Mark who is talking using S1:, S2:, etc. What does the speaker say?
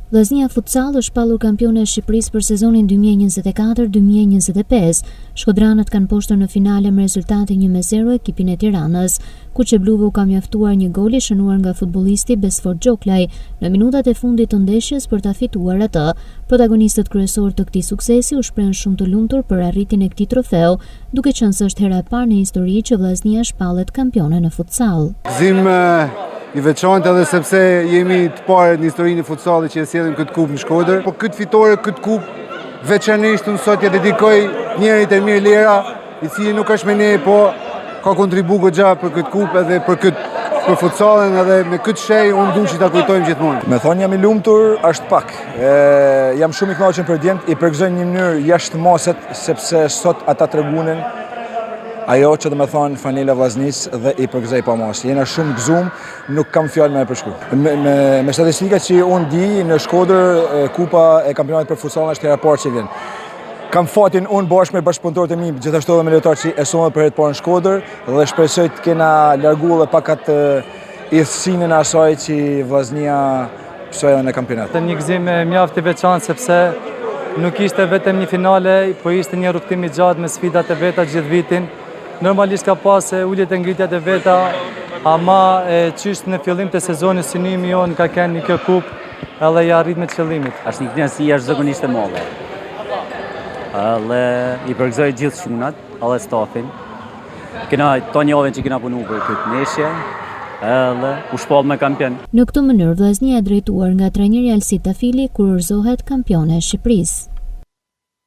S1: Vllaznia Futsal është shpallur kampione e Shqipërisë për sezonin 2024-2025. Shkodranët kanë poshtur në finale me rezultatin 1-0 ekipin e Tiranës, ku Çebluve u ka mjaftuar një gol i shënuar nga futbollisti Besfort Gjoklaj në minutat e fundit të ndeshjes për ta fituar atë. Protagonistët kryesorë të këtij suksesi u shprehen shumë të lumtur për arritjen e këtij trofeu, duke qenë se është hera e parë në histori që vllaznia shpallet kampione në futsal.
S2: I veçantë edhe sepse jemi të parë në historinë e futsallit që e sjellim këtë kupë në Shkodër. Po këtë fitore, këtë kupë veçanërisht unë sot ja dedikoj njerit e mirë Lera, i cili nuk është me ne, po ka kontribuar goxha për këtë kupë edhe për futsallin, edhe me këtë shej unë dua që ta kujtojmë gjithmonë.
S3: Me thonë jam i lumtur është pak. Jam shumë i kënaqur për djemt, i përgëzoj një mënyrë jashtëmoset sepse sot ata tregunin ajo që do me thonë fanela vllaznisë dhe i përgëzoj pa mos. Jena shumë gëzuar, nuk kam fjalë me përshkruaj. Me statistikat që unë di, në Shkodër kupa e kampionatit për futsal është hera e parë që vjen. Kam fatin unë bashkë me bashkëpunëtorët e mi, gjithashtu edhe me lojtarët që e sonë për herë të parë në Shkodër dhe shpresoj të kena larguar edhe pak atë idhësinë e asaj që vllaznia psoi në kampionat.
S4: Një gëzim mjaft i veçantë sepse nuk ishte vetëm një finale, po ishte një rrugtim i gjatë me sfidat e veta gjithë vitin. Normalisht ka pas ulljet e ngritjat e veta, ama qysh në fillim të sezonit synimi jonë ka kenë një kjo kupë edhe ja arrit me qëllimit.
S5: Është një kënaqësi jashtëzakonisht e madhe. Dhe i përgëzoj gjithë shunat, edhe stafin. Kena tonë javën që kena punu për këtë ndeshje, edhe u shpall me kampion.
S1: Në këtë mënyrë vllaznia e drejtuar nga trajneri Alsit Tafili kurorzohet kampione e Shqipërisë.